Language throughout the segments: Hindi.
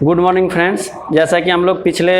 Good morning friends. जैसा कि हम लोग पिछले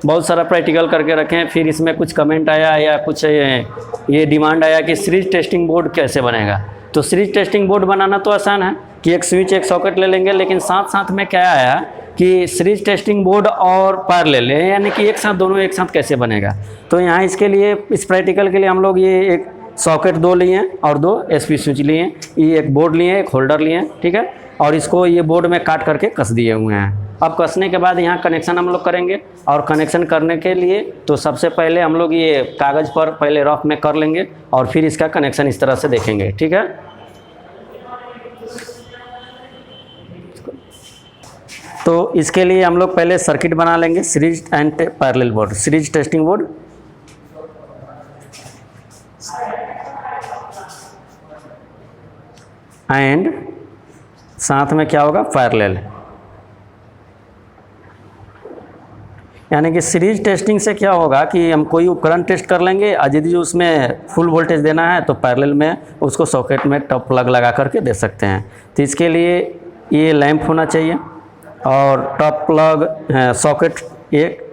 बहुत सारा प्रैक्टिकल करके रखे हैं, फिर इसमें कुछ कमेंट आया या कुछ ये डिमांड आया कि सीरीज टेस्टिंग बोर्ड कैसे बनेगा। तो सीरीज टेस्टिंग बोर्ड बनाना तो आसान है कि एक स्विच एक सॉकेट ले लेंगे, लेकिन साथ साथ में क्या आया कि सीरीज टेस्टिंग बोर्ड और पैरेलल ले, यानी कि एक साथ दोनों एक साथ कैसे बनेगा। तो यहाँ इसके लिए इस प्रैक्टिकल के लिए हम लोग ये एक सॉकेट दो लिए हैं और दो एसपी स्विच लिए हैं, ये एक बोर्ड लिए हैं, एक होल्डर लिए हैं, ठीक है। और इसको ये बोर्ड में काट करके कस दिए हुए हैं। अब कसने के बाद यहाँ कनेक्शन हम लोग करेंगे, और कनेक्शन करने के लिए तो सबसे पहले हम लोग ये कागज़ पर पहले रफ में कर लेंगे और फिर इसका कनेक्शन इस तरह से देखेंगे, ठीक है। तो इसके लिए हम लोग पहले सर्किट बना लेंगे, series and parallel board, series testing board. And साथ में क्या होगा, पैरेलल। यानी कि सीरीज टेस्टिंग से क्या होगा कि हम कोई उपकरण टेस्ट कर लेंगे, यदि जो उसमें फुल वोल्टेज देना है तो पैरेलल में उसको सॉकेट में टॉप प्लग लगा करके दे सकते हैं। तो इसके लिए ये लैंप होना चाहिए और टॉप प्लग सॉकेट एक,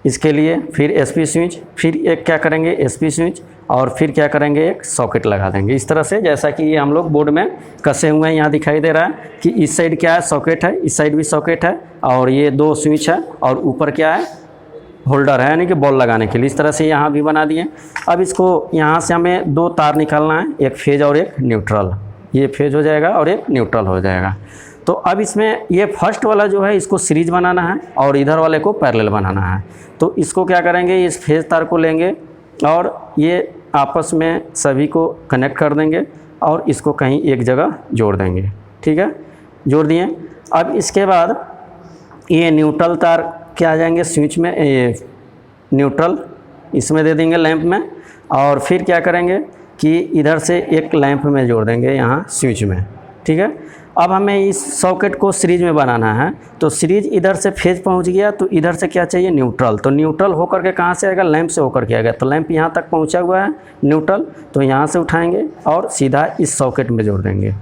इसके लिए फिर एसपी स्विच, फिर एक क्या करेंगे एसपी स्विच, और फिर क्या करेंगे एक सॉकेट लगा देंगे इस तरह से, जैसा कि ये हम लोग बोर्ड में कसे हुए हैं। यहाँ दिखाई दे रहा है कि इस साइड क्या है, सॉकेट है, इस साइड भी सॉकेट है, और ये दो स्विच है, और ऊपर क्या है, होल्डर है, यानी कि बॉल लगाने के लिए। इस तरह से यहाँ भी बना दिए। अब इसको यहाँ से हमें दो तार निकालना है, एक फेज और एक न्यूट्रल। ये फेज हो जाएगा और एक न्यूट्रल हो जाएगा। तो अब इसमें ये फर्स्ट वाला जो है इसको सीरीज बनाना है और इधर वाले को पैरेलल बनाना है। तो इसको क्या करेंगे, इस फेज तार को लेंगे और ये आपस में सभी को कनेक्ट कर देंगे और इसको कहीं एक जगह जोड़ देंगे, ठीक है, जोड़ दिए। अब इसके बाद ये न्यूट्रल तार क्या आ जाएंगे स्विच में, ये न्यूट्रल इसमें दे देंगे लैंप में, और फिर क्या करेंगे कि इधर से एक लैंप में जोड़ देंगे यहाँ स्विच में, ठीक है। अब हमें इस सॉकेट को सीरीज में बनाना है, तो सीरीज इधर से फेज पहुंच गया, तो इधर से क्या चाहिए न्यूट्रल। तो न्यूट्रल होकर के कहाँ से आएगा, लैंप से होकर के आएगा। तो लैंप यहाँ तक पहुंचा हुआ है न्यूट्रल, तो यहाँ से उठाएंगे और सीधा इस सॉकेट में जोड़ देंगे।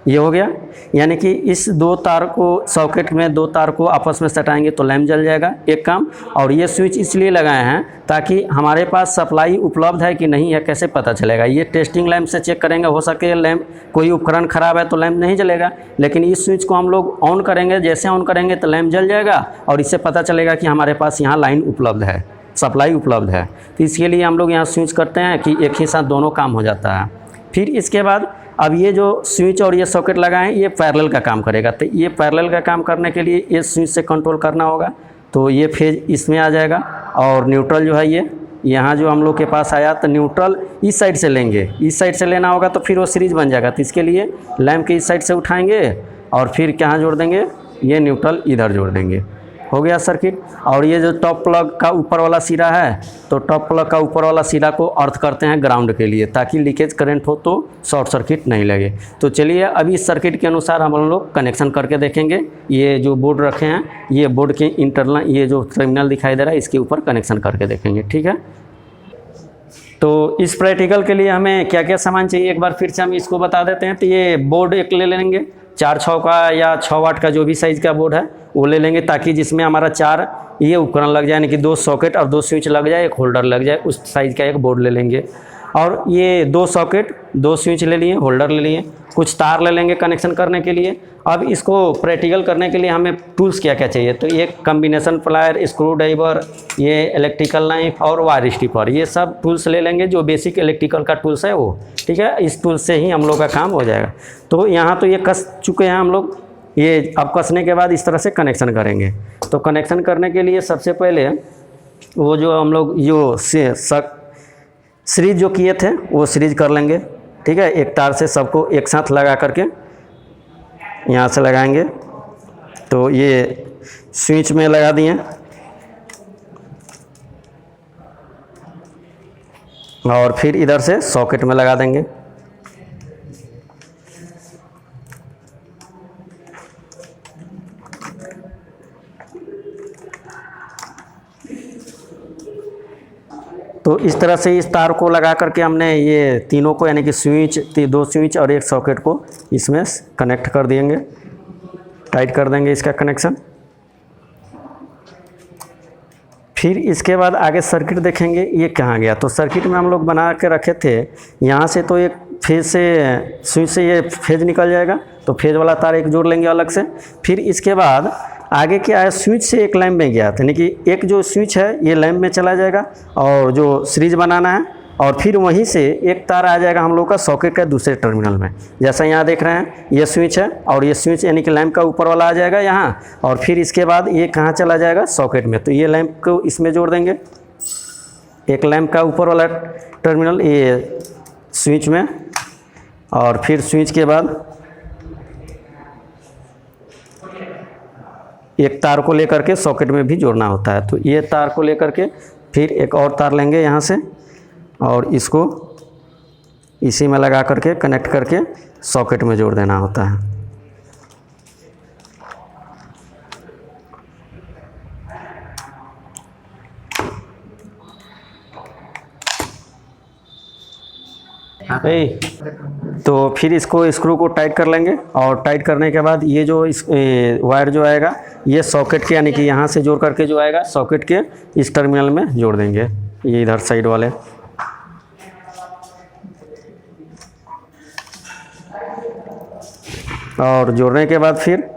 ये हो गया, यानी कि इस दो तार को सॉकेट में दो तार को आपस में सटाएंगे तो लैंप जल जाएगा, एक काम। और ये स्विच इसलिए लगाए हैं ताकि हमारे पास सप्लाई उपलब्ध है कि नहीं है कैसे पता चलेगा। ये टेस्टिंग लैंप से चेक करेंगे, हो सके लैंप कोई उपकरण ख़राब है तो लैंप नहीं जलेगा, लेकिन इस स्विच को हम लोग ऑन करेंगे, जैसे ऑन करेंगे तो लैंप जल जाएगा और इससे पता चलेगा कि हमारे पास यहाँ लाइन उपलब्ध है, सप्लाई उपलब्ध है। तो इसके लिए हम लोग यहाँ स्विच करते हैं कि एक ही साथ दोनों काम हो जाता है। फिर इसके बाद अब ये जो स्विच और ये सॉकेट लगाएं ये पैरेलल का काम करेगा। तो ये पैरेलल का काम करने के लिए ये स्विच से कंट्रोल करना होगा, तो ये फेज इसमें आ जाएगा और न्यूट्रल जो है ये यहाँ जो हम लोग के पास आया, तो न्यूट्रल इस साइड से लेंगे, इस साइड से लेना होगा तो फिर वो सीरीज बन जाएगा। तो इसके लिए लैंप के इस साइड से उठाएंगे और फिर कहाँ जोड़ देंगे, ये न्यूट्रल इधर जोड़ देंगे, हो गया सर्किट। और ये जो टॉप प्लग का ऊपर वाला सिरा है, तो टॉप प्लग का ऊपर वाला सिरा को अर्थ करते हैं ग्राउंड के लिए, ताकि लीकेज करंट हो तो शॉर्ट सर्किट नहीं लगे। तो चलिए अभी इस सर्किट के अनुसार हम लोग कनेक्शन करके देखेंगे। ये जो बोर्ड रखे हैं, ये बोर्ड के इंटरनल ये जो टर्मिनल दिखाई दे रहा है इसके ऊपर कनेक्शन करके देखेंगे, ठीक है। तो इस प्रैक्टिकल के लिए हमें क्या क्या सामान चाहिए एक बार फिर से हम इसको बता देते हैं। तो ये बोर्ड एक ले लेंगे, 4-6 का या 6 वाट का जो भी साइज़ का बोर्ड है वो ले लेंगे, ताकि जिसमें हमारा 4 ये उपकरण लग जाए, यानी कि 2 सॉकेट और 2 स्विच लग जाए, एक होल्डर लग जाए, उस साइज़ का एक बोर्ड ले लेंगे। और ये 2 सॉकेट 2 स्विच ले लिए, होल्डर ले लिए, कुछ तार ले लेंगे कनेक्शन करने के लिए। अब इसको प्रैक्टिकल करने के लिए हमें टूल्स क्या क्या चाहिए, तो ये कम्बिनेशन प्लायर, स्क्रू ड्राइवर, ये इलेक्ट्रिकल नाइफ और वायर स्टिपर, ये सब टूल्स ले लेंगे जो बेसिक इलेक्ट्रिकल का टूल्स है वो, ठीक है। इस टूल्स से ही हम लोग का काम हो जाएगा। तो यहाँ तो ये कस चुके हैं हम लोग, ये अब कसने के बाद इस तरह से कनेक्शन करेंगे। तो कनेक्शन करने के लिए सबसे पहले वो जो हम लोग जो सीरीज जो किए थे वो सीरीज कर लेंगे, ठीक है। एक तार से सबको एक साथ लगा करके यहाँ से लगाएंगे, तो ये स्विच में लगा दिए और फिर इधर से सॉकेट में लगा देंगे। तो इस तरह से इस तार को लगा करके हमने ये तीनों को, यानी कि स्विच 2 स्विच और एक सॉकेट को इसमें कनेक्ट कर देंगे, टाइट कर देंगे इसका कनेक्शन। फिर इसके बाद आगे सर्किट देखेंगे, ये कहाँ गया। तो सर्किट में हम लोग बना के रखे थे, यहाँ से तो एक फेज से स्विच से ये फेज निकल जाएगा, तो फेज वाला तार एक जोड़ लेंगे अलग से। फिर इसके बाद आगे क्या है, स्विच से एक लैंप में गया था, यानी कि एक जो स्विच है ये लैंप में चला जाएगा और जो सीरीज बनाना है, और फिर वहीं से एक तार आ जाएगा हम लोग का सॉकेट का दूसरे टर्मिनल में। जैसा यहाँ देख रहे हैं ये स्विच है, और ये स्विच यानी कि लैंप का ऊपर वाला आ जाएगा यहाँ, और फिर इसके बाद ये कहाँ चला जाएगा, सॉकेट में। तो ये लैंप को इसमें जोड़ देंगे, एक लैंप का ऊपर वाला टर्मिनल ये स्विच में, और फिर स्विच के बाद एक तार को लेकर के सॉकेट में भी जोड़ना होता है। तो ये तार को लेकर के फिर एक और तार लेंगे यहाँ से, और इसको इसी में लगा करके कनेक्ट करके सॉकेट में जोड़ देना होता है। तो फिर इसको स्क्रू को टाइट कर लेंगे, और टाइट करने के बाद ये जो इस वायर जो आएगा ये सॉकेट के यानी कि यहाँ से जोड़ करके जो आएगा सॉकेट के इस टर्मिनल में जोड़ देंगे, ये इधर साइड वाले। और जोड़ने के बाद फिर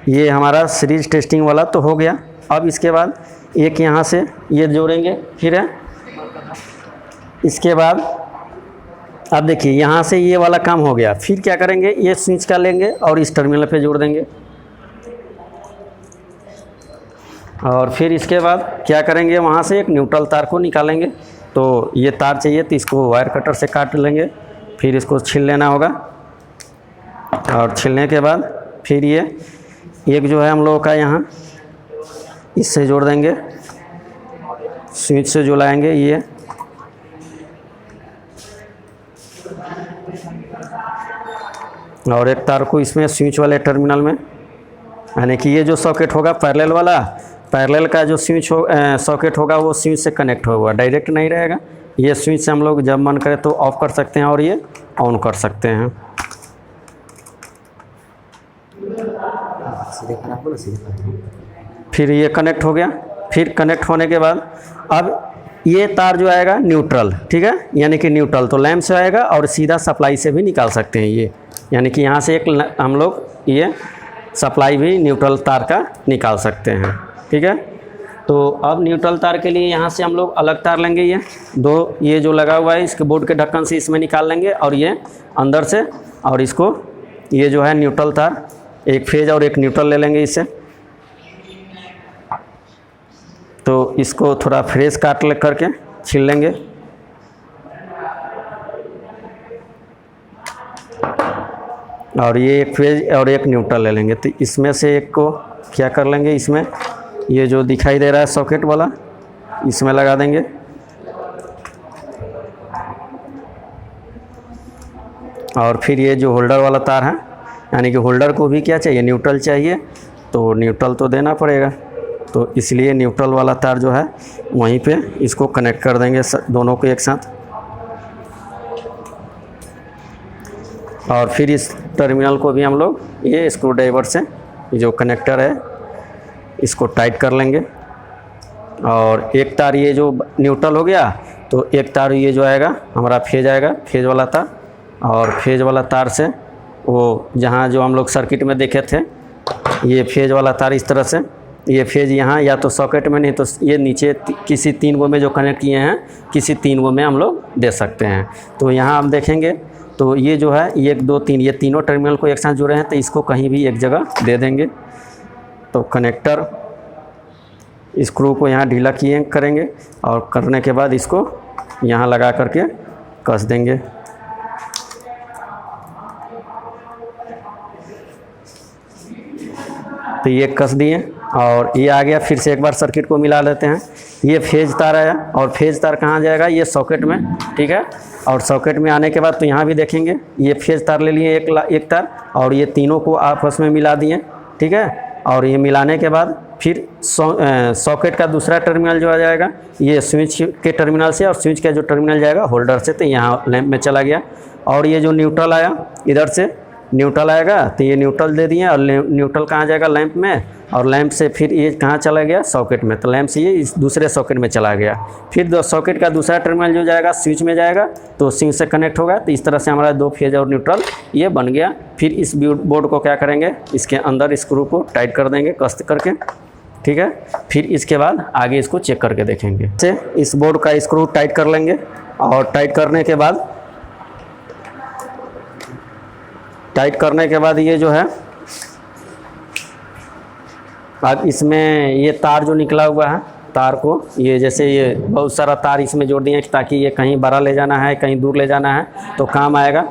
ये हमारा सीरीज टेस्टिंग वाला तो हो गया। अब इसके बाद एक यहाँ से ये जोड़ेंगे, फिर है इसके बाद अब देखिए यहाँ से ये वाला काम हो गया। फिर क्या करेंगे, ये स्विच का लेंगे और इस टर्मिनल पे जोड़ देंगे, और फिर इसके बाद क्या करेंगे, वहाँ से एक न्यूट्रल तार को निकालेंगे। तो ये तार चाहिए तो इसको वायर कटर से काट लेंगे, फिर इसको छील लेना होगा, और छीलने के बाद फिर ये एक जो है हम लोगों का यहाँ इससे जोड़ देंगे, स्विच से जो लाएंगे ये, और एक तार को इसमें स्विच वाले टर्मिनल में, यानी कि ये जो सॉकेट होगा पैरेलल वाला, पैरेलल का जो स्विच हो सॉकेट होगा वो स्विच से कनेक्ट होगा, डायरेक्ट नहीं रहेगा। ये स्विच से हम लोग जब मन करे तो ऑफ कर सकते हैं और ये ऑन कर सकते हैं। फिर ये कनेक्ट हो गया। फिर कनेक्ट होने के बाद अब ये तार जो आएगा न्यूट्रल, ठीक है, यानी कि न्यूट्रल तो लैंप से आएगा और सीधा सप्लाई से भी निकाल सकते हैं ये, यानी कि यहाँ से एक हम लोग ये सप्लाई भी न्यूट्रल तार का निकाल सकते हैं, ठीक है। तो अब न्यूट्रल तार के लिए यहाँ से हम लोग अलग तार लेंगे, ये दो ये जो लगा हुआ है इसके बोर्ड के ढक्कन से इसमें निकाल लेंगे, और ये अंदर से, और इसको ये जो है न्यूट्रल तार एक फेज और एक न्यूट्रल ले लेंगे इससे। तो इसको थोड़ा फ्रेश काट ले करके छील लेंगे, और ये एक फेज और एक न्यूट्रल ले लेंगे। तो इसमें से एक को क्या कर लेंगे, इसमें ये जो दिखाई दे रहा है सॉकेट वाला इसमें लगा देंगे, और फिर ये जो होल्डर वाला तार है, यानी कि होल्डर को भी क्या चाहिए, न्यूट्रल चाहिए, तो न्यूट्रल तो देना पड़ेगा, तो इसलिए न्यूट्रल वाला तार जो है वहीं पे इसको कनेक्ट कर देंगे दोनों को एक साथ। और फिर इस टर्मिनल को भी हम लोग ये स्क्रू ड्राइवर से जो कनेक्टर है इसको टाइट कर लेंगे, और एक तार ये जो न्यूट्रल हो गया, तो एक तार ये जो आएगा हमारा फेज आएगा, फेज वाला तार, और फेज वाला तार से वो जहाँ जो हम लोग सर्किट में देखे थे ये फेज वाला तार इस तरह से, ये फेज यहाँ या तो सॉकेट में, नहीं तो ये नीचे किसी 3 वो में जो कनेक्ट किए हैं किसी 3 वो में हम लोग दे सकते हैं। तो यहाँ आप देखेंगे तो ये जो है 1 2 3 ये तीनों टर्मिनल को एक साथ जुड़े हैं, तो इसको कहीं भी एक जगह दे देंगे। तो कनेक्टर स्क्रू को यहाँ ढीला किए करेंगे, और करने के बाद इसको यहाँ लगा करके कस देंगे। तो ये कस दिए, और ये आ गया। फिर से एक बार सर्किट को मिला लेते हैं। ये फेज तार आया, और फेज तार कहाँ जाएगा, ये सॉकेट में, ठीक है। और सॉकेट में आने के बाद तो यहाँ भी देखेंगे ये फेज तार ले लिए एक तार, और ये तीनों को आपस में मिला दिए, ठीक है। और ये मिलाने के बाद फिर सॉकेट का दूसरा टर्मिनल जो आ जाएगा ये स्विच के टर्मिनल से, और स्विच का जो टर्मिनल जाएगा होल्डर से, तो यहाँ लैंप में चला गया। और ये जो न्यूट्रल आया इधर से, न्यूट्रल आएगा, तो ये न्यूट्रल दे दिए और न्यूट्रल कहाँ जाएगा, लैंप में, और लैंप से फिर ये कहाँ चला गया, सॉकेट में, तो लैंप से ये इस दूसरे सॉकेट में चला गया। फिर सॉकेट का दूसरा टर्मिनल जो जाएगा स्विच में जाएगा, तो स्विच से कनेक्ट होगा। तो इस तरह से हमारा 2 फेज और न्यूट्रल ये बन गया। फिर इस बोर्ड को क्या करेंगे, इसके अंदर स्क्रू को टाइट कर देंगे कस करके, ठीक है। फिर इसके बाद आगे इसको चेक करके देखेंगे। से इस बोर्ड का स्क्रू टाइट कर लेंगे, और टाइट करने के बाद ये जो है, अब इसमें ये तार जो निकला हुआ है, तार को ये जैसे ये बहुत सारा तार इसमें जोड़ दिए ताकि ये कहीं बड़ा ले जाना है, कहीं दूर ले जाना है तो काम आएगा।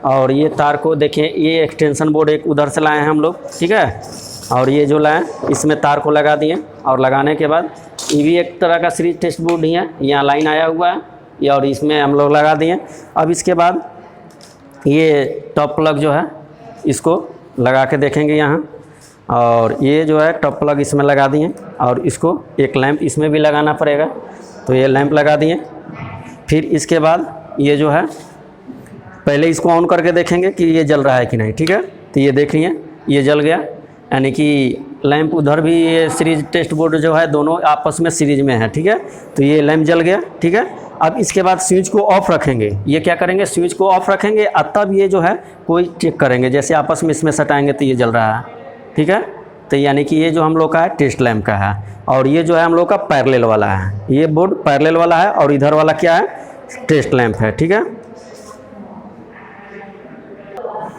और ये तार को देखिए, ये एक्सटेंशन बोर्ड एक उधर से लाए हैं हम लोग, ठीक है। और ये जो लाए इसमें तार को लगा दिए, और लगाने के बाद ये भी एक तरह का सीरीज टेस्ट बोर्ड ही है, यहाँ लाइन आया हुआ है ये, और इसमें हम लोग लगा दिए। अब इसके बाद ये टॉप प्लग जो है इसको लगा के देखेंगे यहाँ, और ये जो है टॉप प्लग इसमें लगा दिए, और इसको एक लैंप इसमें भी लगाना पड़ेगा, तो ये लैंप लगा दिए। फिर इसके बाद ये जो है पहले इसको ऑन करके देखेंगे कि ये जल रहा है कि नहीं, ठीक है। तो ये देख लिए ये जल गया, यानी कि लैंप उधर भी ये सीरीज टेस्ट बोर्ड जो है दोनों आपस में सीरीज में है, ठीक है। तो ये लैंप जल गया, ठीक है। अब इसके बाद स्विच को ऑफ रखेंगे, ये क्या करेंगे, स्विच को ऑफ रखेंगे, और तब ये जो है कोई चेक करेंगे, जैसे आपस में इसमें सटाएंगे तो ये जल रहा है, ठीक है। तो यानी कि ये जो हम लोग का है टेस्ट लैंप का है, और ये जो है हम लोग का पैरेलल वाला है, ये बोर्ड पैरेलल वाला है, और इधर वाला क्या है, टेस्ट लैंप है, ठीक है।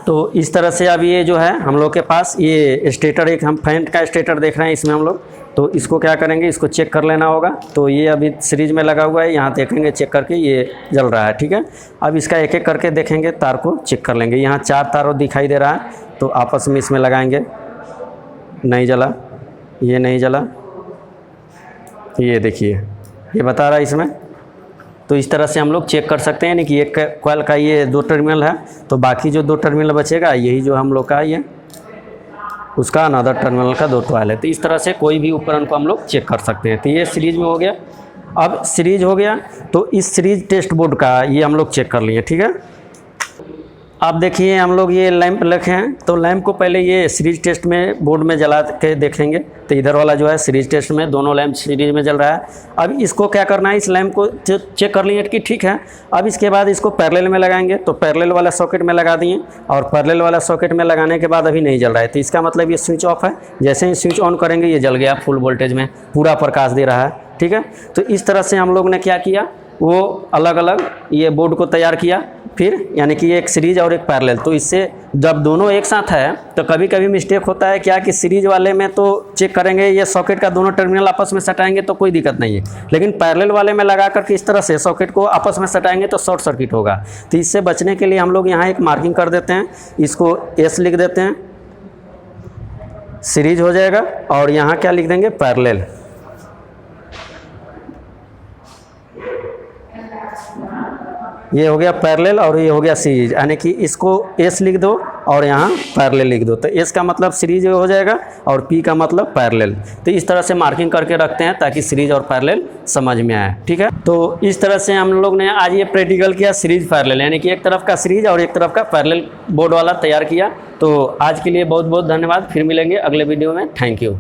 तो इस तरह से अब ये जो है हम लोग के पास ये स्टेटर, एक हम फ्रंट का स्टेटर देख रहे हैं इसमें हम लोग, तो इसको क्या करेंगे, इसको चेक कर लेना होगा। तो ये अभी सीरीज में लगा हुआ है, यहाँ देखेंगे चेक करके ये जल रहा है, ठीक है। अब इसका एक एक करके देखेंगे, तार को चेक कर लेंगे। यहाँ 4 तार दिखाई दे रहा है, तो आपस में इसमें लगाएंगे, नहीं जला, ये नहीं जला, ये देखिए ये बता रहा है इसमें। तो इस तरह से हम लोग चेक कर सकते हैं, यानी कि एक कॉइल का ये 2 टर्मिनल है, तो बाकी जो 2 टर्मिनल बचेगा यही जो हम लोग का ये उसका अनदर टर्मिनल का 2 कॉइल है। तो इस तरह से कोई भी उपकरण को हम लोग चेक कर सकते हैं। तो ये सीरीज में हो गया। अब सीरीज हो गया, तो इस सीरीज टेस्ट बोर्ड का ये हम लोग चेक कर लिए, ठीक है। आप देखिए हम लोग ये लैंप रखे हैं, तो लैंप को पहले ये सीरीज टेस्ट में बोर्ड में जला के देखेंगे। तो इधर वाला जो है सीरीज टेस्ट में दोनों लैंप सीरीज में जल रहा है। अब इसको क्या करना है, इस लैंप को चेक कर लिए कि ठीक है। अब इसके बाद इसको पैरेलल में लगाएंगे, तो पैरेलल वाला सॉकेट में लगा दिए, और पैरेलल वाला सॉकेट में लगाने के बाद अभी नहीं जल रहा है, तो इसका मतलब ये स्विच ऑफ है। जैसे ही स्विच ऑन करेंगे ये जल गया, फुल वोल्टेज में पूरा प्रकाश दे रहा है, ठीक है। तो इस तरह से हम लोग ने क्या किया, वो अलग अलग ये बोर्ड को तैयार किया। फिर यानी कि एक सीरीज और एक पैरेलल, तो इससे जब दोनों एक साथ है तो कभी कभी मिस्टेक होता है क्या कि सीरीज वाले में तो चेक करेंगे ये सॉकेट का दोनों टर्मिनल आपस में सटाएंगे तो कोई दिक्कत नहीं है, लेकिन पैरेलल वाले में लगा करके इस तरह से सॉकेट को आपस में सटाएंगे तो शॉर्ट सर्किट होगा। तो इससे बचने के लिए हम लोग यहाँ एक मार्किंग कर देते हैं, इसको एस लिख देते हैं, सीरीज हो जाएगा, और यहाँ क्या लिख देंगे, पैरेलल। ये हो गया पैरेलल और ये हो गया सीरीज, यानी कि इसको एस लिख दो और यहाँ पैरेलल लिख दो, तो एस का मतलब सीरीज हो जाएगा और पी का मतलब पैरेलल। तो इस तरह से मार्किंग करके रखते हैं ताकि सीरीज और पैरेलल समझ में आए, ठीक है। तो इस तरह से हम लोग ने आज ये प्रैक्टिकल किया सीरीज पैरेलल, यानी कि एक तरफ का सीरीज और एक तरफ का पैरेलल बोर्ड वाला तैयार किया। तो आज के लिए बहुत बहुत धन्यवाद, फिर मिलेंगे अगले वीडियो में, थैंक यू।